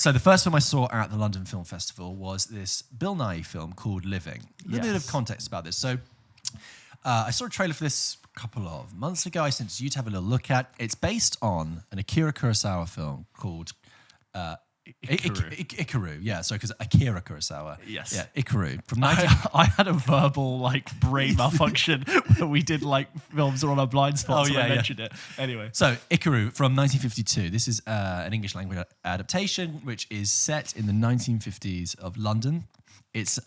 So the first film I saw at the London Film Festival was this Bill Nighy film called Living. A little bit of context about this. So I saw a trailer for this a couple of months ago. I sent it to you to have a little look at. It's based on an Akira Kurosawa film called Ikaru. Yeah, sorry, because Akira Kurosawa. Yes. Yeah, Ikaru. From I had a verbal brain malfunction when we did films on our blind spots when I mentioned it. Anyway. So Ikaru from 1952. This is an English language adaptation which is set in the 1950s of London. It's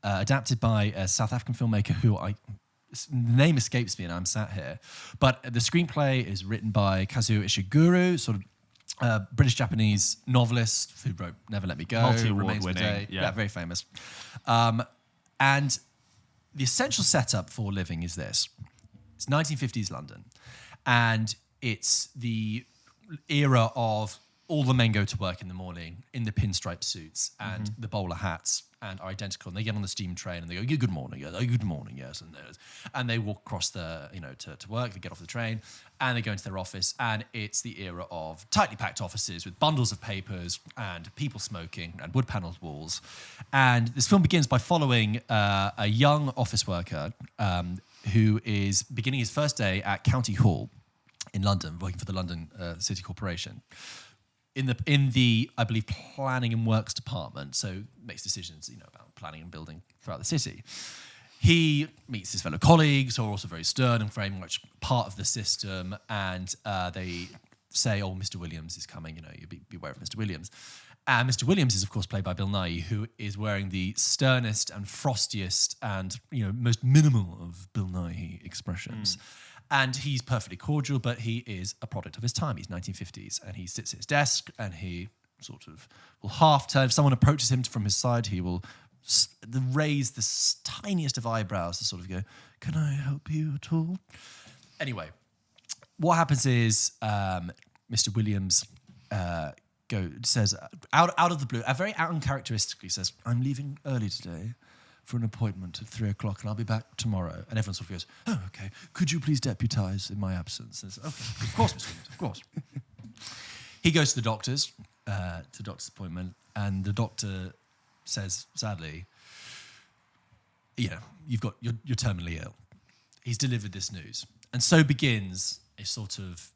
adapted by a South African filmmaker who the name escapes me and I'm sat here. But the screenplay is written by Kazuo Ishiguro, sort of British-Japanese novelist who wrote Never Let Me Go, multi-award winning. Day. Yeah, very famous. And the essential setup for Living is this. It's 1950s London. And it's the era of all the men go to work in the morning in the pinstripe suits and the bowler hats and are identical. And they get on the steam train and they go, "Yeah, good morning, yes, good morning, yes." And they walk across to work, they get off the train and they go into their office. And it's the era of tightly packed offices with bundles of papers and people smoking and wood-panelled walls. And this film begins by following a young office worker who is beginning his first day at County Hall in London, working for the London City Corporation. In the I believe planning and works department, so makes decisions about planning and building throughout the city. He meets his fellow colleagues who are also very stern and very much part of the system, and they say, "Oh, Mr. Williams is coming. You beware of Mr. Williams." And Mr. Williams is of course played by Bill Nighy, who is wearing the sternest and frostiest and most minimal of Bill Nighy expressions. And he's perfectly cordial, but he is a product of his time. He's 1950s, and he sits at his desk, and he sort of will half turn. If someone approaches him from his side, he will raise the tiniest of eyebrows to sort of go, "Can I help you at all?" Anyway, what happens is Mr. Williams says, out of the blue, very uncharacteristically says, "I'm leaving early today for an appointment at 3:00 and I'll be back tomorrow." And everyone sort of goes, "Oh, okay. Could you please deputise in my absence?" And okay, of course, Mr. Williams, of course. He goes to the doctor's appointment, and the doctor says, sadly, you're terminally ill. He's delivered this news. And so begins a sort of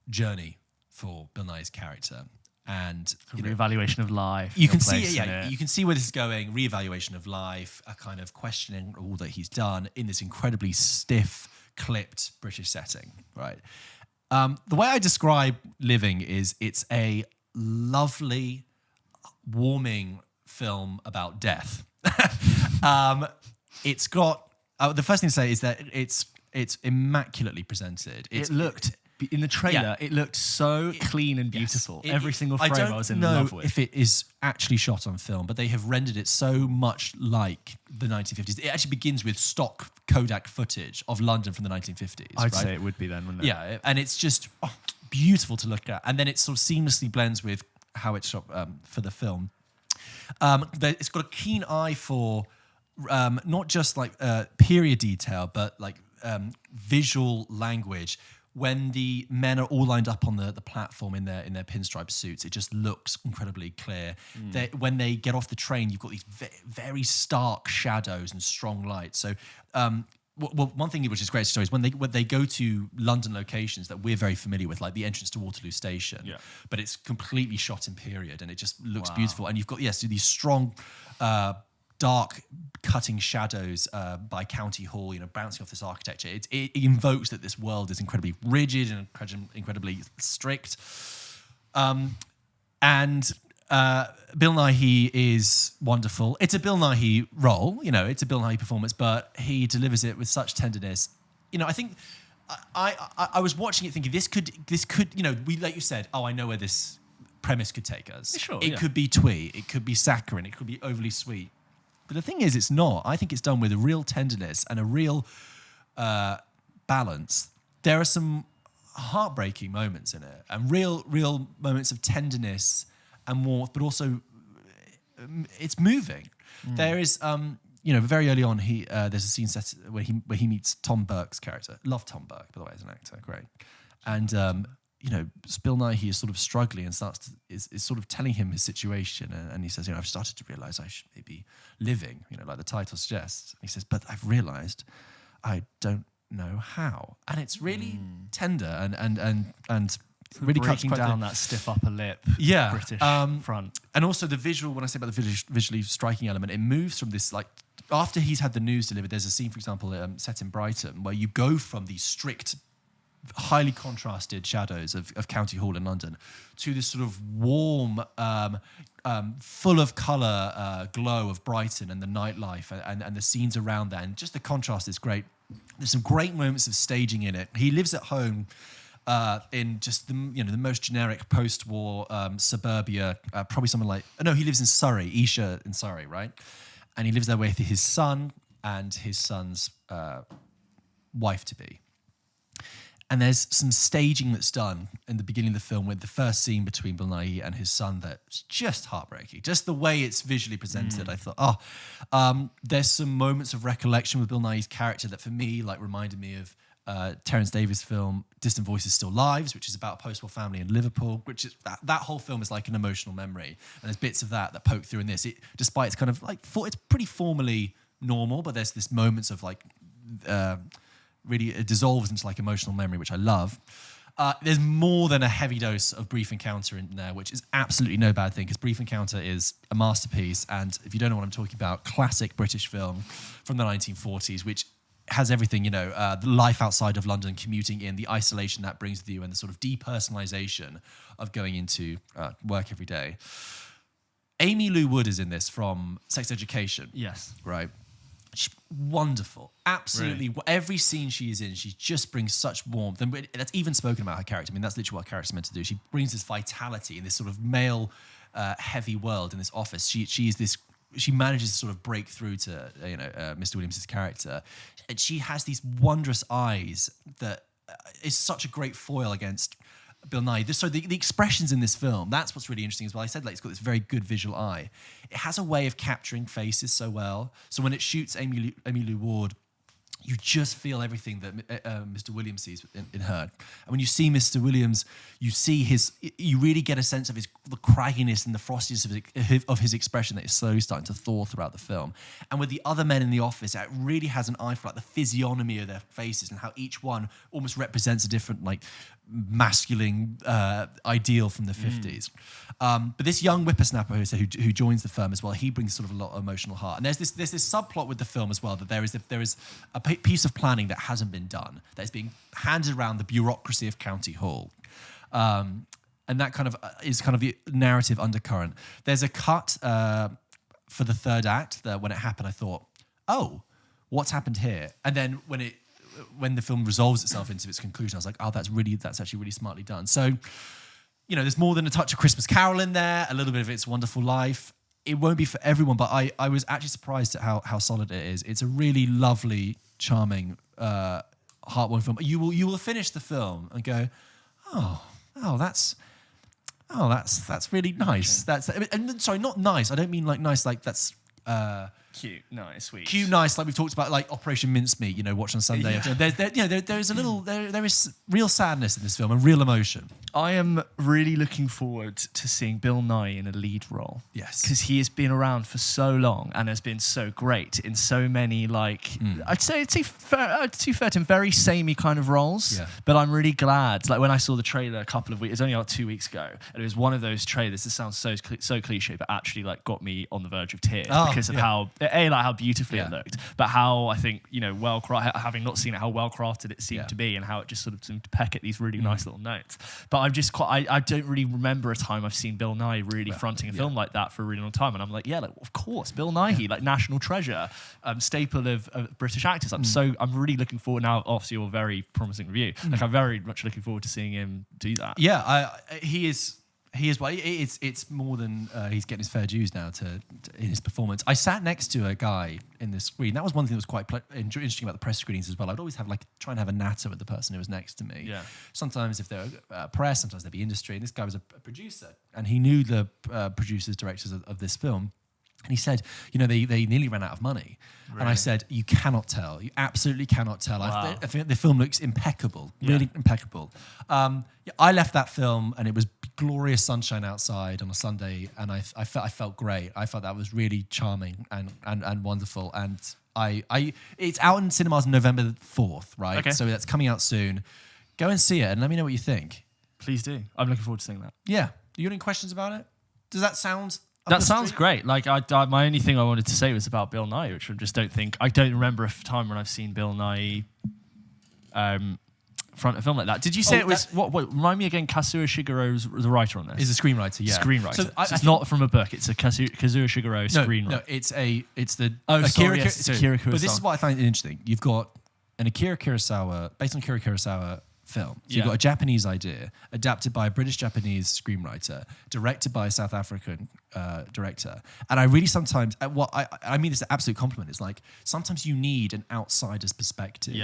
journey for Bill Nighy's character. And reevaluation of life. You can see, you can see where this is going. Reevaluation of life, a kind of questioning all that he's done in this incredibly stiff, clipped British setting, right? The way I describe Living is it's a lovely, warming film about death. It's got the first thing to say is that it's immaculately presented. In the trailer, it looked so clean and beautiful. Every single frame I was in love with. If it is actually shot on film, but they have rendered it so much like the 1950s. It actually begins with stock Kodak footage of London from the 1950s. I'd say it would be then, wouldn't it? Yeah, and it's just beautiful to look at. And then it sort of seamlessly blends with how it's shot for the film. It's got a keen eye for not just period detail, but visual language. When the men are all lined up on the platform in their pinstripe suits, it just looks incredibly clear. When they get off the train, you've got these very stark shadows and strong lights. So, one thing which is great story is when they go to London locations that we're very familiar with, like the entrance to Waterloo Station, but it's completely shot in period and it just looks beautiful. And you've got these strong, dark cutting shadows by County Hall, bouncing off this architecture. It invokes that this world is incredibly rigid and incredibly strict. And Bill Nighy is wonderful. It's a Bill Nighy role, it's a Bill Nighy performance, but he delivers it with such tenderness. I think I was watching it thinking this could, we, like you said, I know where this premise could take us. Sure, it could be twee, it could be saccharine, it could be overly sweet. But the thing is, it's not. I think it's done with a real tenderness and a real balance. There are some heartbreaking moments in it, and real moments of tenderness and warmth, but also it's moving. There is, very early on, there's a scene set where he meets Tom Burke's character. Love Tom Burke, by the way, as an actor, great. And Bill Nighy is sort of struggling and is sort of telling him his situation. And he says, I've started to realize I should maybe living, like the title suggests. And he says, but I've realized I don't know how. And it's really tender and really breaking down that stiff upper lip British front. And also the visual, when I say about the visually striking element, it moves from this, like, after he's had the news delivered, there's a scene, for example, set in Brighton, where you go from these strict, highly contrasted shadows of County Hall in London to this sort of warm, full of colour glow of Brighton and the nightlife and the scenes around that. And just the contrast is great. There's some great moments of staging in it. He lives at home in just the most generic post-war suburbia, probably something like, he lives in Surrey, Esher in Surrey, right? And he lives there with his son and his son's wife-to-be. And there's some staging that's done in the beginning of the film with the first scene between Bill Nighy and his son that's just heartbreaking. Just the way it's visually presented, I thought, there's some moments of recollection with Bill Nighy's character that for me, like, reminded me of Terence Davies' film Distant Voices Still Lives, which is about a post-war family in Liverpool, which is that whole film is like an emotional memory. And there's bits of that poke through in this. Despite it's kind of like, it's pretty formally normal, but there's this moments of like, really it dissolves into like emotional memory, which I love. There's more than a heavy dose of Brief Encounter in there, which is absolutely no bad thing, because Brief Encounter is a masterpiece. And if you don't know what I'm talking about, classic British film from the 1940s, which has everything, the life outside of London, commuting in, the isolation that brings with you, and the sort of depersonalization of going into work every day. Amy Lou Wood is in this from Sex Education. Yes. Right. She's wonderful. Absolutely. Really? Every scene she is in, she just brings such warmth. And that's even spoken about her character. I mean, that's literally what a character's meant to do. She brings this vitality in this sort of male heavy world in this office. She manages to sort of break through to Mr. Williams' character, and she has these wondrous eyes that is such a great foil against Bill Nighy. So the expressions in this film, that's what's really interesting as well. I said, like, it's got this very good visual eye. It has a way of capturing faces so well. So when it shoots Amy Lou Ward, you just feel everything that Mr. Williams sees in her. And when you see Mr. Williams, you really get a sense of the cragginess and the frostiness of his expression that is slowly starting to thaw throughout the film. And with the other men in the office, it really has an eye for like the physiognomy of their faces and how each one almost represents a different like masculine ideal from the 50s. But this young whippersnapper who joins the firm as well, he brings sort of a lot of emotional heart. And there's this subplot with the film as well, that there is a piece of planning that hasn't been done, that is being handed around the bureaucracy of County Hall. And that kind of is kind of the narrative undercurrent. There's a cut for the third act that when it happened, I thought, oh, what's happened here? And then when the film resolves itself into its conclusion, I was like, oh, that's actually really smartly done. So, there's more than a touch of Christmas Carol in there, a little bit of It's a Wonderful Life. It won't be for everyone, but I was actually surprised at how solid it is. It's a really lovely, charming, heartwarming film. You will finish the film and go, that's really nice. Sorry, not nice. I don't mean like nice, like that's cute, nice, sweet. Cute, nice, like we've talked about, like Operation Mincemeat, watch on Sunday. Yeah. There is real sadness in this film and real emotion. I am really looking forward to seeing Bill Nighy in a lead role. Yes. Because he has been around for so long and has been so great in so many, I'd say, too fair to him, very samey kind of roles. Yeah. But I'm really glad. Like when I saw the trailer a couple of weeks, it was only like 2 weeks ago, and it was one of those trailers, this sounds so cliche, but actually like got me on the verge of tears because of how beautifully it looked, but how I think, having not seen it, how well crafted it seemed to be, and how it just sort of seemed to peck at these really nice little notes. But I don't really remember a time I've seen Bill Nighy really fronting a film like that for a really long time, and I'm like, of course, Bill Nighy, like national treasure, staple of British actors. I'm really looking forward now. Obviously, your very promising review. Like I'm very much looking forward to seeing him do that. Yeah, he is. It's more than he's getting his fair dues now in his performance. I sat next to a guy in the screen. That was one thing that was quite interesting about the press screenings as well. I'd always have try and have a natter with the person who was next to me. Yeah. Sometimes if they're press, sometimes they'd be industry. And this guy was a producer, and he knew the producers, directors of this film. And he said, they nearly ran out of money. Really? And I said, you cannot tell. You absolutely cannot tell. Wow. I think the film looks impeccable, really impeccable. I left that film and it was glorious sunshine outside on a Sunday, and I felt great. I felt that was really charming and wonderful. And it's out in cinemas November 4th, right? Okay. So that's coming out soon. Go and see it and let me know what you think. Please do. I'm looking forward to seeing that. Yeah. Do you have any questions about it? Does that sound... That sounds great. Like my only thing I wanted to say was about Bill Nye, which I don't remember a time when I've seen Bill Nye front a film like that. Did you say it was what? Remind me again. Kazuo Shigeru's the writer on this. Is a screenwriter, yeah. Screenwriter. So it's not from a book. It's a Kazuo Shigeru screenwriter. No, it's the Akira Kurosawa. But this is what I find interesting. You've got an Akira Kurosawa based on Akira Kurosawa film. So you've got a Japanese idea adapted by a British-Japanese screenwriter, directed by a South African director. And I really sometimes, I mean this is an absolute compliment, it's like sometimes you need an outsider's perspective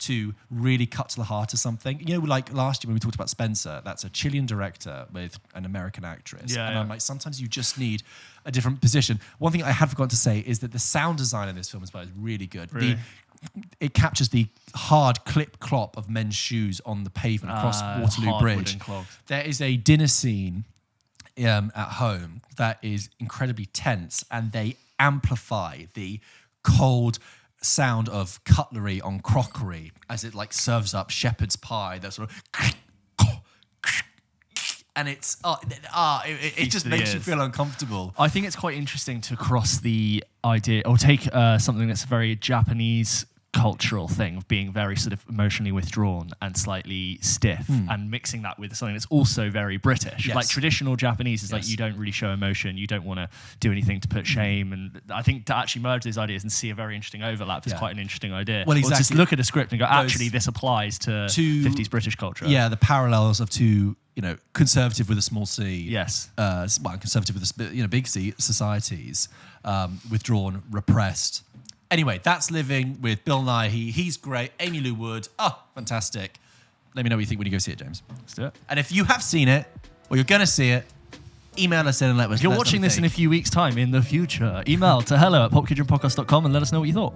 to really cut to the heart of something. Like last year when we talked about Spencer, that's a Chilean director with an American actress. I'm like, sometimes you just need a different position. One thing I had forgotten to say is that the sound design in this film as well is really good. Really? It captures the hard clip-clop of men's shoes on the pavement across Waterloo Bridge. There is a dinner scene at home that is incredibly tense, and they amplify the cold sound of cutlery on crockery as it like serves up shepherd's pie. That sort of... And it just makes you feel uncomfortable. I think it's quite interesting to cross the idea, or take something that's a very Japanese cultural thing of being very sort of emotionally withdrawn and slightly stiff, and mixing that with something that's also very British. Yes. Like traditional Japanese is like you don't really show emotion, you don't want to do anything to put shame. And I think to actually merge those ideas and see a very interesting overlap is quite an interesting idea. Well, exactly. Or just look at a script and go, actually, this applies to 50s British culture. Yeah, the parallels of two, conservative with a small c. Yes. Conservative with a big C societies, withdrawn, repressed. Anyway, that's Living with Bill Nye. He's great. Amy Lou Wood. Oh, fantastic. Let me know what you think when you go see it, James. Let's do it. And if you have seen it, or you're going to see it, email us in and let us know. If you're watching this in a few weeks' time in the future, email to hello@popkitchenpodcast.com and let us know what you thought.